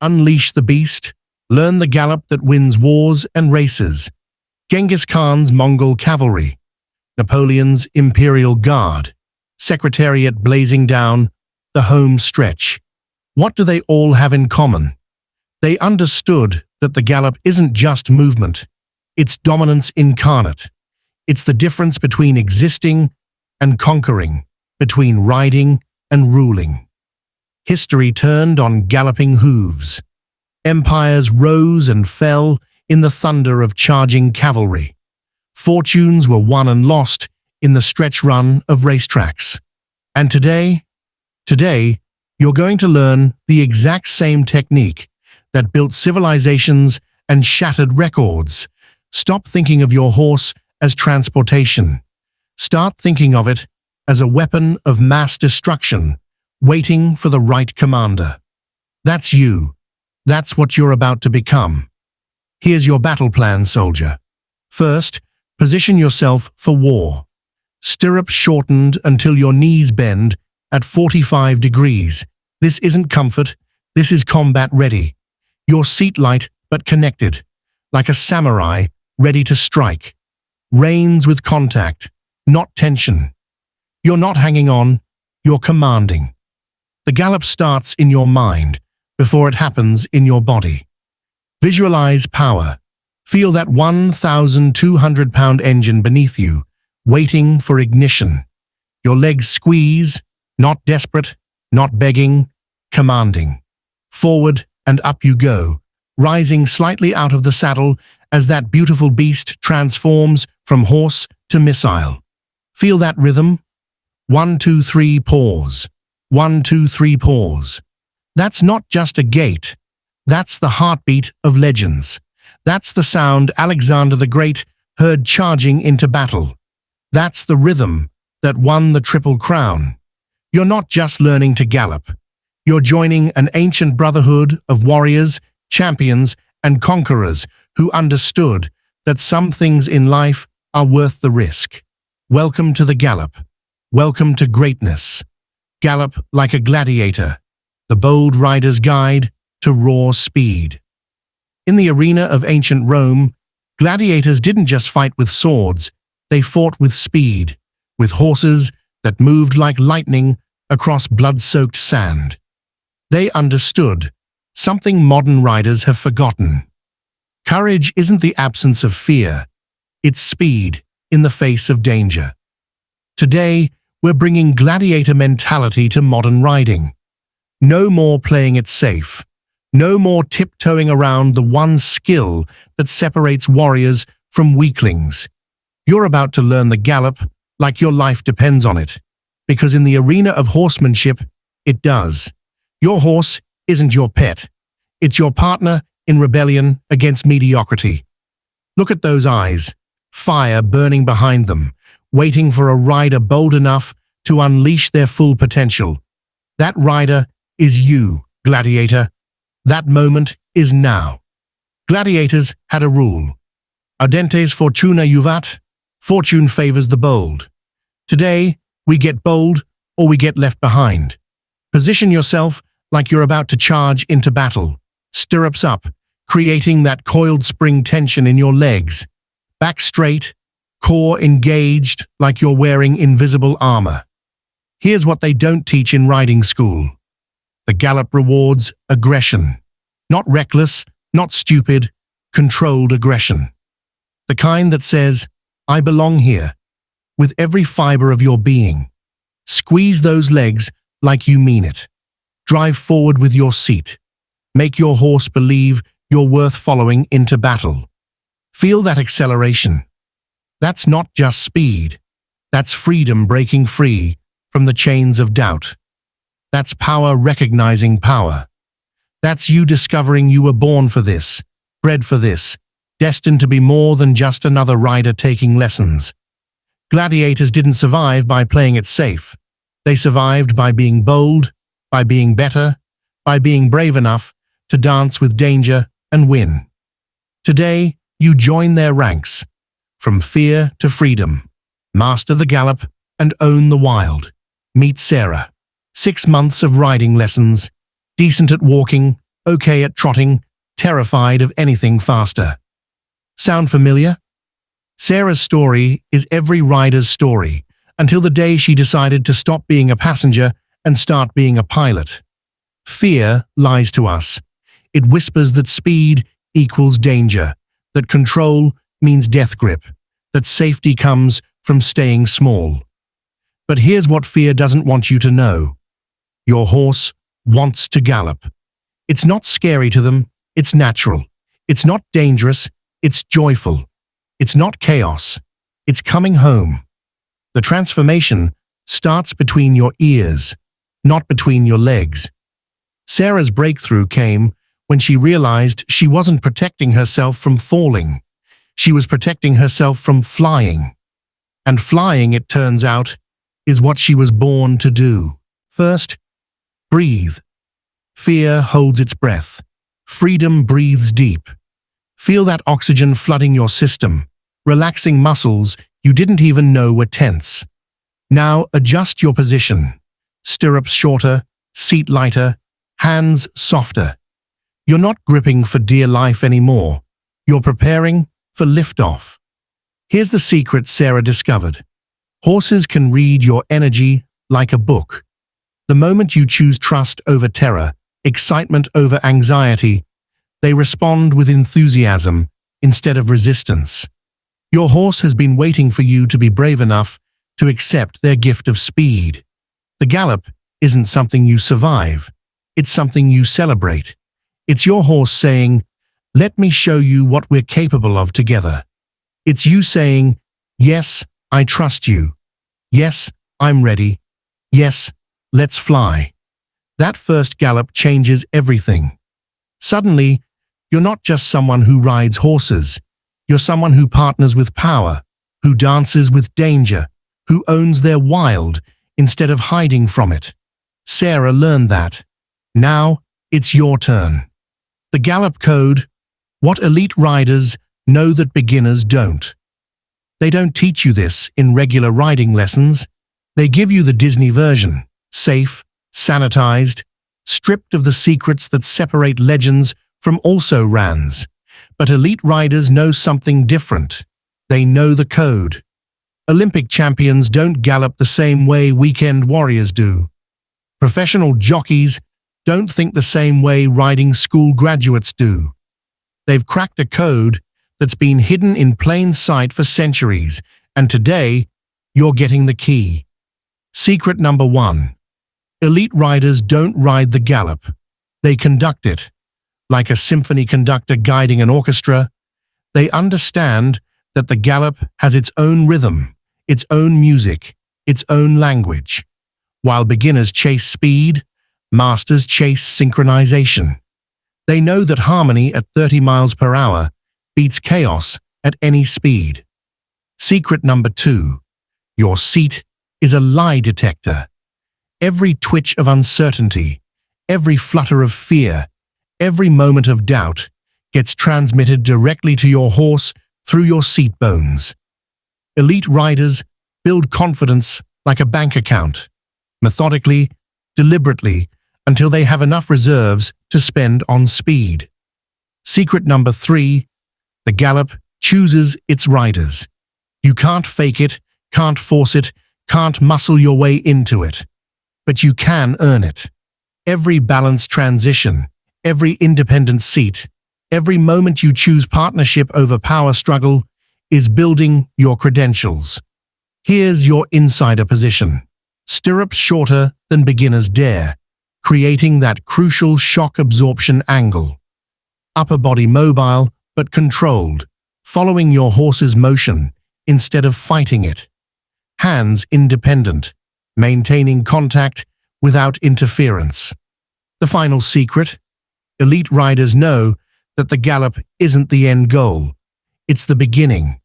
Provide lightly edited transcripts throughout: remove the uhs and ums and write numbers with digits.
Unleash the beast, learn the gallop that wins wars and races. Genghis Khan's Mongol cavalry, Napoleon's Imperial Guard, Secretariat blazing down the home stretch. What do they all have in common? They understood that the gallop isn't just movement, it's dominance incarnate. It's the difference between existing and conquering, between riding and ruling. History turned on galloping hooves. Empires rose and fell in the thunder of charging cavalry. Fortunes were won and lost in the stretch run of racetracks. And today, you're going to learn the exact same technique that built civilizations and shattered records. Stop thinking of your horse as transportation. Start thinking of it as a weapon of mass destruction, waiting for the right commander. That's you. That's what you're about to become. Here's your battle plan, soldier. First, position yourself for war. Stirrups shortened until your knees bend at 45 degrees. This isn't comfort, this is combat ready. Your seat light but connected, like a samurai ready to strike. Reins with contact, not tension. You're not hanging on, you're commanding. The gallop starts in your mind before it happens in your body. Visualize power. Feel that 1,200-pound engine beneath you, waiting for ignition. Your legs squeeze, not desperate, not begging, commanding. Forward and up you go, rising slightly out of the saddle as that beautiful beast transforms from horse to missile. Feel that rhythm? 1, 2, 3, pause. 1, 2, 3, pause. That's not just a gait. That's the heartbeat of legends. That's the sound Alexander the Great heard charging into battle. That's the rhythm that won the Triple Crown. You're not just learning to gallop. You're joining an ancient brotherhood of warriors, champions, and conquerors who understood that some things in life are worth the risk. Welcome to the gallop. Welcome to greatness. Gallop like a gladiator, the bold rider's guide to raw speed. In the arena of ancient Rome, gladiators didn't just fight with swords, they fought with speed, with horses that moved like lightning across blood-soaked sand. They understood something modern riders have forgotten. Courage isn't the absence of fear, it's speed in the face of danger. Today, we're bringing gladiator mentality to modern riding. No more playing it safe. No more tiptoeing around the one skill that separates warriors from weaklings. You're about to learn the gallop like your life depends on it, because in the arena of horsemanship, it does. Your horse isn't your pet. It's your partner in rebellion against mediocrity. Look at those eyes, fire burning behind them, waiting for a rider bold enough to unleash their full potential. That rider is you, gladiator. That moment is now. Gladiators had a rule. Audentes fortuna juvat, fortune favors the bold. Today, we get bold or we get left behind. Position yourself like you're about to charge into battle. Stirrups up, creating that coiled spring tension in your legs. Back straight, core engaged like you're wearing invisible armor. Here's what they don't teach in riding school. The gallop rewards aggression. Not reckless, not stupid, controlled aggression. The kind that says, I belong here, with every fiber of your being. Squeeze those legs like you mean it. Drive forward with your seat. Make your horse believe you're worth following into battle. Feel that acceleration. That's not just speed. That's freedom breaking free from the chains of doubt. That's power recognizing power. That's you discovering you were born for this, bred for this, destined to be more than just another rider taking lessons. Gladiators didn't survive by playing it safe. They survived by being bold, by being better, by being brave enough to dance with danger and win. Today, you join their ranks. From fear to freedom. Master the gallop and own the wild. Meet Sarah. 6 months of riding lessons, decent at walking, okay at trotting, terrified of anything faster. Sound familiar? Sarah's story is every rider's story, until the day she decided to stop being a passenger and start being a pilot. Fear lies to us. It whispers that speed equals danger, that control means death grip, that safety comes from staying small. But here's what fear doesn't want you to know. Your horse wants to gallop. It's not scary to them, it's natural. It's not dangerous, it's joyful. It's not chaos, it's coming home. The transformation starts between your ears, not between your legs. Sarah's breakthrough came when she realized she wasn't protecting herself from falling. She was protecting herself from flying. And flying, it turns out, is what she was born to do. First, breathe. Fear holds its breath. Freedom breathes deep. Feel that oxygen flooding your system, relaxing muscles you didn't even know were tense. Now adjust your position. Stirrups shorter, seat lighter, hands softer. You're not gripping for dear life anymore. You're preparing for liftoff. Here's the secret Sarah discovered. Horses can read your energy like a book. The moment you choose trust over terror, excitement over anxiety, they respond with enthusiasm instead of resistance. Your horse has been waiting for you to be brave enough to accept their gift of speed. The gallop isn't something you survive. It's something you celebrate. It's your horse saying, "Let me show you what we're capable of together." It's you saying, "Yes, I trust you. Yes, I'm ready. Yes, let's fly." That first gallop changes everything. Suddenly, you're not just someone who rides horses. You're someone who partners with power, who dances with danger, who owns their wild instead of hiding from it. Sarah learned that. Now, it's your turn. The Gallop Code, what elite riders know that beginners don't. They don't teach you this in regular riding lessons. They give you the Disney version, safe, sanitized, stripped of the secrets that separate legends from also-rans. But elite riders know something different. They know the code. Olympic champions don't gallop the same way weekend warriors do. Professional jockeys don't think the same way riding school graduates do. They've cracked a code that's been hidden in plain sight for centuries, and today, you're getting the key. Secret number 1. Elite riders don't ride the gallop. They conduct it. Like a symphony conductor guiding an orchestra, they understand that the gallop has its own rhythm, its own music, its own language. While beginners chase speed, masters chase synchronization. They know that harmony at 30 miles per hour beats chaos at any speed. Secret number 2. Your seat is a lie detector. Every twitch of uncertainty, every flutter of fear, every moment of doubt gets transmitted directly to your horse through your seat bones. Elite riders build confidence like a bank account, methodically, deliberately, until they have enough reserves to spend on speed. Secret number 3. The gallop chooses its riders. You can't fake it, can't force it, can't muscle your way into it. But you can earn it. Every balanced transition, every independent seat, every moment you choose partnership over power struggle is building your credentials. Here's your insider position. Stirrups shorter than beginners dare, creating that crucial shock absorption angle. Upper body mobile but controlled, following your horse's motion instead of fighting it. Hands independent, maintaining contact without interference. The final secret: elite riders know that the gallop isn't the end goal. It's the beginning.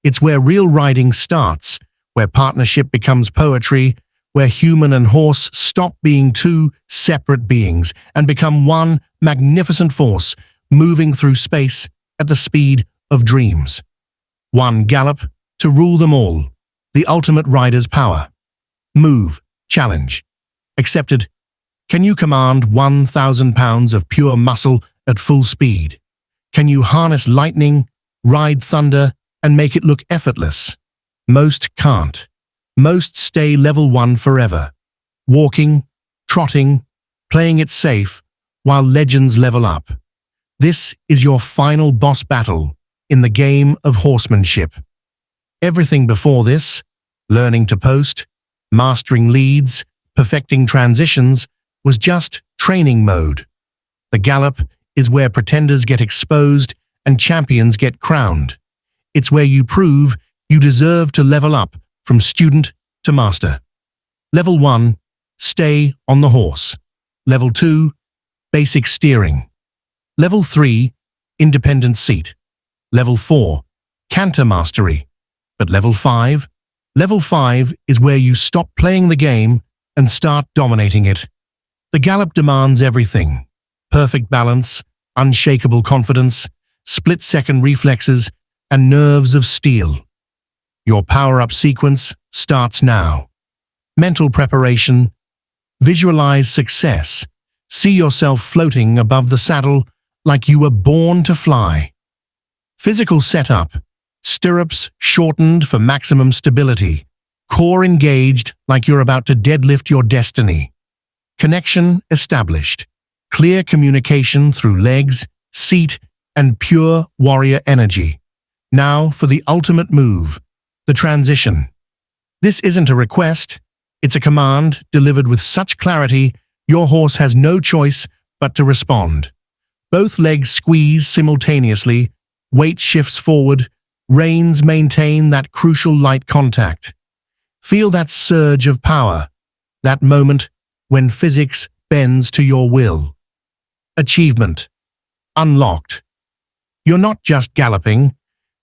It's where real riding starts, where partnership becomes poetry, where human and horse stop being two separate beings and become one magnificent force moving through space at the speed of dreams. One gallop to rule them all. The ultimate rider's power. Move. Challenge. Accepted. Can you command 1,000 pounds of pure muscle at full speed? Can you harness lightning, ride thunder, and make it look effortless? Most can't. Most stay level 1 forever, walking, trotting, playing it safe, while legends level up. This is your final boss battle in the game of horsemanship. Everything before this, learning to post, mastering leads, perfecting transitions, was just training mode. The Gallop is where pretenders get exposed and champions get crowned. It's where you prove you deserve to level up from student to master. Level 1, stay on the horse. Level 2, basic steering. Level 3, independent seat. Level 4, canter mastery. But level 5 is where you stop playing the game and start dominating it. The Gallop demands everything: perfect balance, unshakable confidence, split-second reflexes, and nerves of steel. Your power-up sequence starts now. Mental preparation. Visualize success. See yourself floating above the saddle like you were born to fly. Physical setup. Stirrups shortened for maximum stability. Core engaged like you're about to deadlift your destiny. Connection established. Clear communication through legs, seat, and pure warrior energy. Now for the ultimate move, the transition. This isn't a request, it's a command delivered with such clarity your horse has no choice but to respond. Both legs squeeze simultaneously, weight shifts forward, reins maintain that crucial light contact. Feel that surge of power, that moment when physics bends to your will. Achievement. Unlocked. You're not just galloping,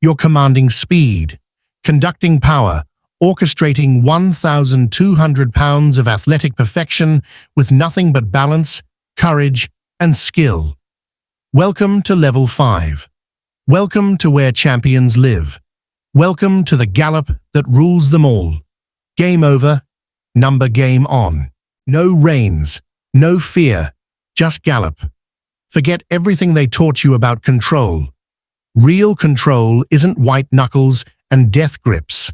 you're commanding speed, conducting power, orchestrating 1,200 pounds of athletic perfection with nothing but balance, courage, and skill. Welcome to Level 5. Welcome to where champions live. Welcome to the Gallop that rules them all. Game over, number game on. No reins, no fear, just Gallop. Forget everything they taught you about control. Real control isn't white knuckles and death grips.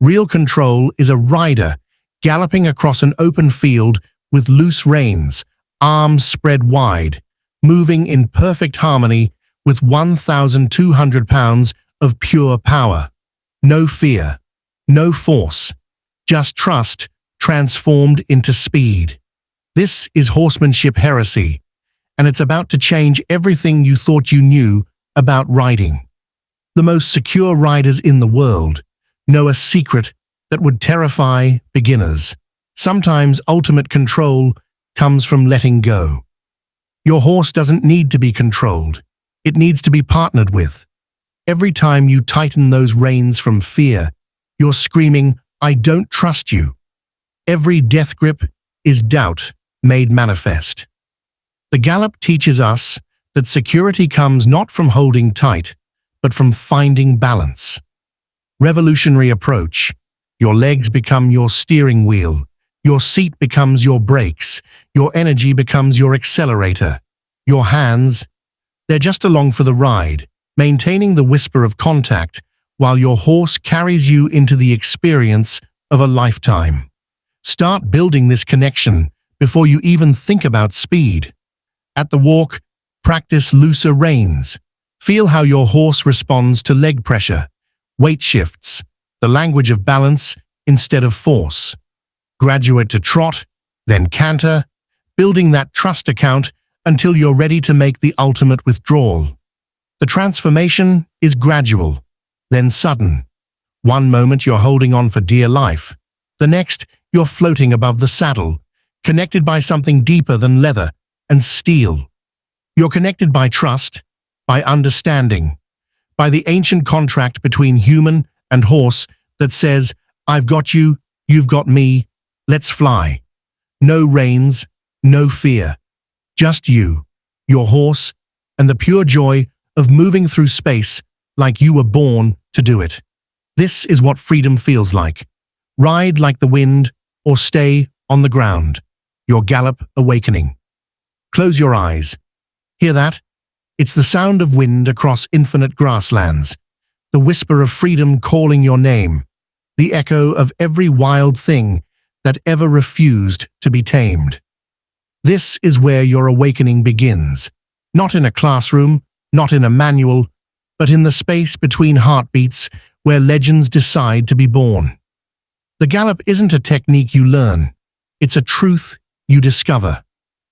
Real control is a rider galloping across an open field with loose reins, arms spread wide, moving in perfect harmony with 1,200 pounds of pure power. No fear, no force, just trust transformed into speed. This is horsemanship heresy, and it's about to change everything you thought you knew about riding. The most secure riders in the world know a secret that would terrify beginners. Sometimes ultimate control comes from letting go. Your horse doesn't need to be controlled. It needs to be partnered with. Every time you tighten those reins from fear, you're screaming, "I don't trust you." Every death grip is doubt made manifest. The Gallop teaches us that security comes not from holding tight, but from finding balance. Revolutionary approach. Your legs become your steering wheel. Your seat becomes your brakes. Your energy becomes your accelerator. Your hands, they're just along for the ride, maintaining the whisper of contact while your horse carries you into the experience of a lifetime. Start building this connection before you even think about speed. At the walk, practice looser reins. Feel how your horse responds to leg pressure, weight shifts, the language of balance instead of force. Graduate to trot, then canter, building that trust account until you're ready to make the ultimate withdrawal. The transformation is gradual, then sudden. One moment you're holding on for dear life. The next, you're floating above the saddle, connected by something deeper than leather and steel. You're connected by trust, by understanding, by the ancient contract between human and horse that says, "I've got you, you've got me, let's fly." No reins, no fear. Just you, your horse, and the pure joy of moving through space like you were born to do it. This is what freedom feels like. Ride like the wind or stay on the ground. your gallop awakening. Close your eyes. Hear that? It's the sound of wind across infinite grasslands, the whisper of freedom calling your name, the echo of every wild thing that ever refused to be tamed. This is where your awakening begins, not in a classroom, not in a manual, but in the space between heartbeats where legends decide to be born. The gallop isn't a technique you learn, it's a truth you discover.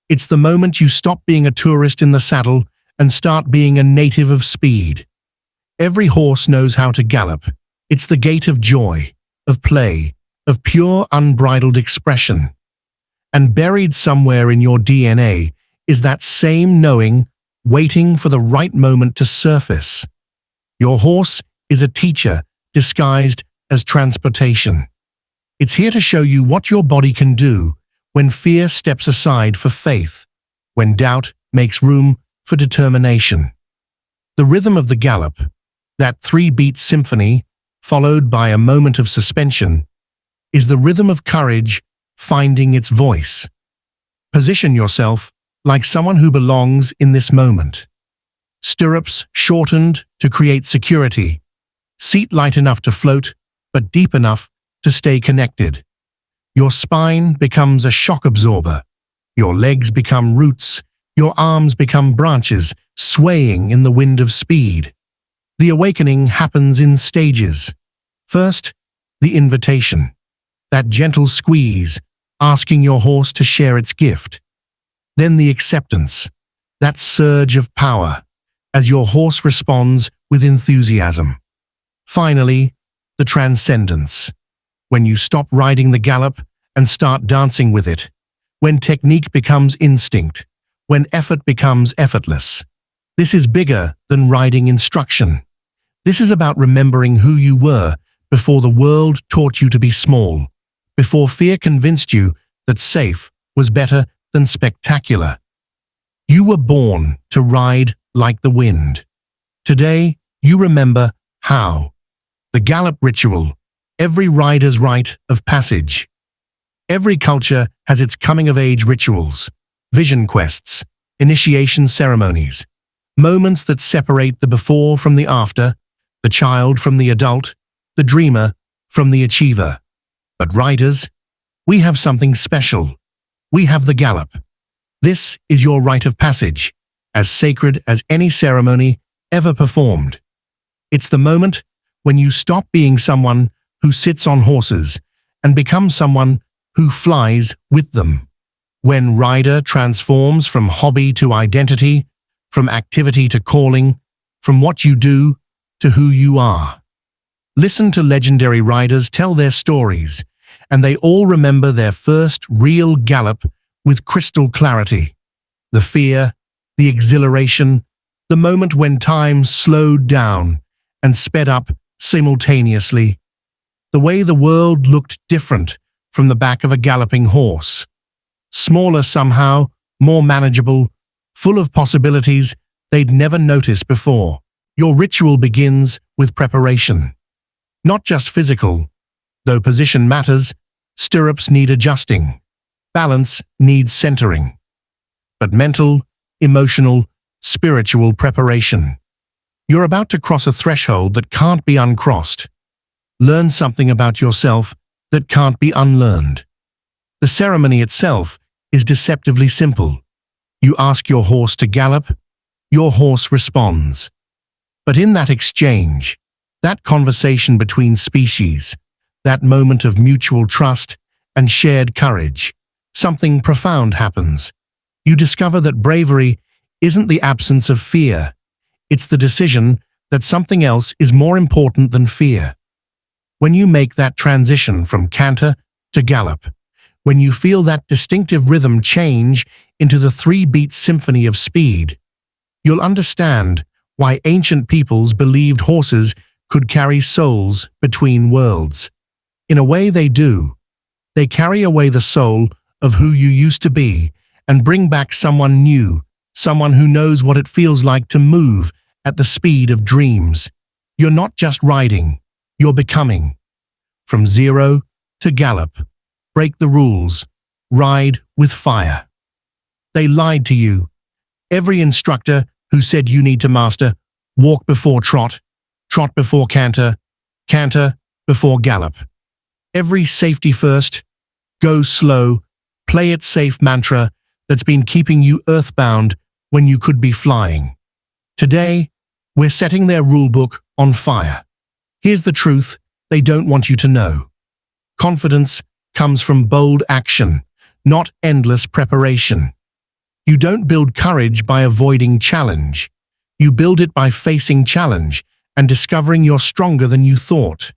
It's the moment you stop being a tourist in the saddle and start being a native of speed. Every horse knows how to gallop. It's the gate of joy, of play, of pure unbridled expression. And buried somewhere in your DNA is that same knowing, waiting for the right moment to surface. Your horse is a teacher disguised as transportation. It's here to show you what your body can do when fear steps aside for faith, when doubt makes room for determination. The rhythm of the gallop, that three-beat symphony followed by a moment of suspension, is the rhythm of courage finding its voice. Position yourself like someone who belongs in this moment. Stirrups shortened to create security, seat light enough to float, but deep enough to stay connected. Your spine becomes a shock absorber. Your legs become roots. Your arms become branches, swaying in the wind of speed. The awakening happens in stages. First, the invitation. That gentle squeeze, asking your horse to share its gift. Then the acceptance, that surge of power, as your horse responds with enthusiasm. Finally, the transcendence, when you stop riding the gallop and start dancing with it, when technique becomes instinct, when effort becomes effortless. This is bigger than riding instruction. This is about remembering who you were before the world taught you to be small, before fear convinced you that safe was better than spectacular. You were born to ride like the wind. Today, you remember how. The gallop ritual, every rider's rite of passage. Every culture has its coming-of-age rituals, vision quests, initiation ceremonies, moments that separate the before from the after, the child from the adult, the dreamer from the achiever. But riders, we have something special. We have the gallop. This is your rite of passage, as sacred as any ceremony ever performed. It's the moment when you stop being someone who sits on horses and become someone who flies with them. When rider transforms from hobby to identity, from activity to calling, from what you do to who you are. Listen to legendary riders tell their stories, and they all remember their first real gallop with crystal clarity. The fear, the exhilaration, the moment when time slowed down and sped up simultaneously. The way the world looked different from the back of a galloping horse. Smaller somehow, more manageable, full of possibilities they'd never noticed before. Your ritual begins with preparation. Not just physical. Though position matters, stirrups need adjusting. Balance needs centering. But mental, emotional, spiritual preparation. You're about to cross a threshold that can't be uncrossed. Learn something about yourself that can't be unlearned. The ceremony itself is deceptively simple. You ask your horse to gallop, your horse responds. But in that exchange, that conversation between species, that moment of mutual trust and shared courage, something profound happens. You discover that bravery isn't the absence of fear. It's the decision that something else is more important than fear. When you make that transition from canter to gallop, when you feel that distinctive rhythm change into the three-beat symphony of speed, you'll understand why ancient peoples believed horses could carry souls between worlds. In a way they do. They carry away the soul of who you used to be and bring back someone new, someone who knows what it feels like to move at the speed of dreams. You're not just riding, you're becoming. From zero to gallop, break the rules, ride with fire. They lied to you. Every instructor who said you need to master walk before trot, trot before canter, canter before gallop. Every safety first, go slow, play it safe mantra that's been keeping you earthbound when you could be flying. Today, we're setting their rulebook on fire. Here's the truth they don't want you to know. Confidence comes from bold action, not endless preparation. You don't build courage by avoiding challenge. You build it by facing challenge and discovering you're stronger than you thought.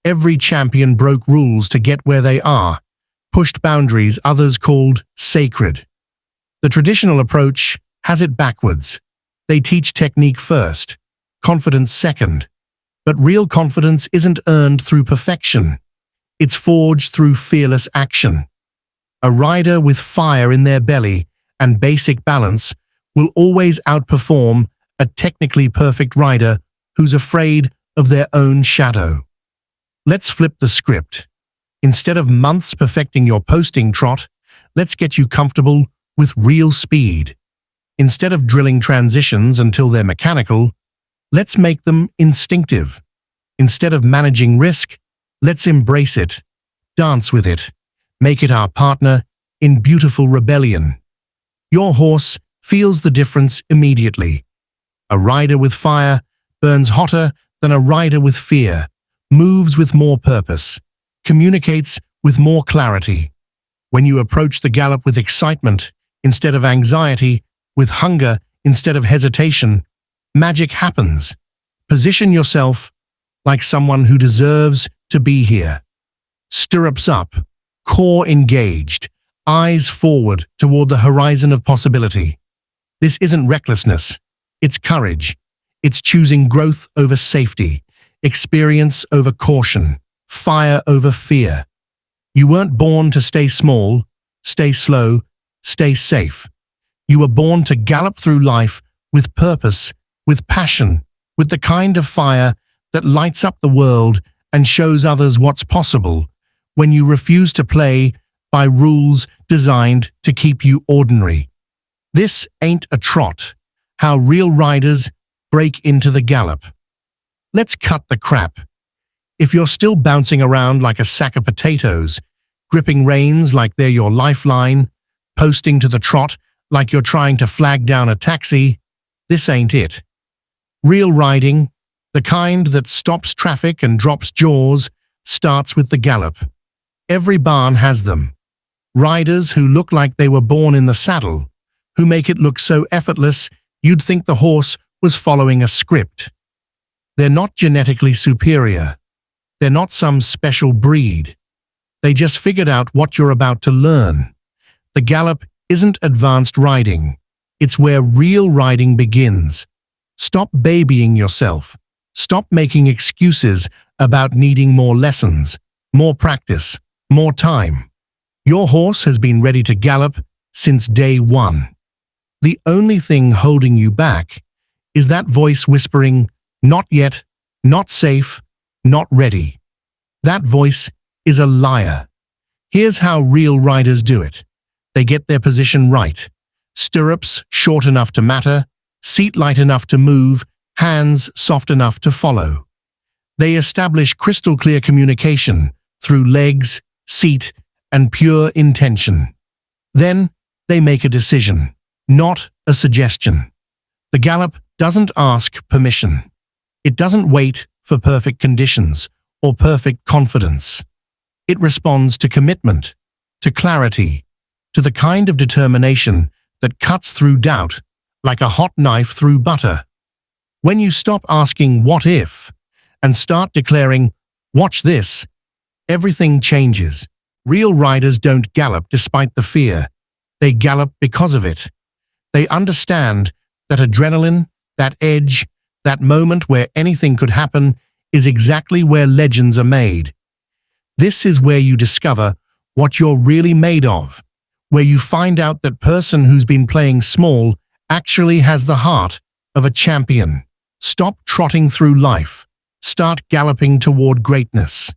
Every champion broke rules to get where they are, pushed boundaries others called sacred. The traditional approach has it backwards. They teach technique first, confidence second. But real confidence isn't earned through perfection. It's forged through fearless action. A rider with fire in their belly and basic balance will always outperform a technically perfect rider who's afraid of their own shadow. Let's flip the script. Instead of months perfecting your posting trot, let's get you comfortable with real speed. Instead of drilling transitions until they're mechanical, let's make them instinctive. Instead of managing risk, let's embrace it, dance with it, make it our partner in beautiful rebellion. Your horse feels the difference immediately. A rider with fire burns hotter than a rider with fear, moves with more purpose, communicates with more clarity. When you approach the gallop with excitement instead of anxiety, with hunger instead of hesitation, magic happens. Position yourself like someone who deserves to be here. Stirrups up, core engaged, eyes forward toward the horizon of possibility. This isn't recklessness, it's courage. It's choosing growth over safety, experience over caution, fire over fear. You weren't born to stay small, stay slow, stay safe. You were born to gallop through life with purpose, with passion, with the kind of fire that lights up the world and shows others what's possible when you refuse to play by rules designed to keep you ordinary. This ain't a trot. How real riders break into the gallop. Let's cut the crap. If you're still bouncing around like a sack of potatoes, gripping reins like they're your lifeline, posting to the trot like you're trying to flag down a taxi, this ain't it. Real riding, the kind that stops traffic and drops jaws, starts with the gallop. Every barn has them. Riders who look like they were born in the saddle, who make it look so effortless you'd think the horse was following a script. They're not genetically superior. They're not some special breed. They just figured out what you're about to learn. The gallop isn't advanced riding. It's where real riding begins. Stop babying yourself. Stop making excuses about needing more lessons, more practice, more time. Your horse has been ready to gallop since day one. The only thing holding you back is that voice whispering, "Not yet, not safe, not ready." That voice is a liar. Here's how real riders do it. They get their position right. Stirrups short enough to matter, seat light enough to move, hands soft enough to follow. They establish crystal clear communication through legs, seat, and pure intention. Then they make a decision, not a suggestion. The gallop doesn't ask permission. It doesn't wait for perfect conditions or perfect confidence. It responds to commitment, to clarity, to the kind of determination that cuts through doubt like a hot knife through butter. When you stop asking "what if" and start declaring "watch this," everything changes. Real riders don't gallop despite the fear. They gallop because of it. They understand that adrenaline, that edge, that moment where anything could happen is exactly where legends are made. This is where you discover what you're really made of, where you find out that person who's been playing small actually has the heart of a champion. Stop trotting through life. Start galloping toward greatness.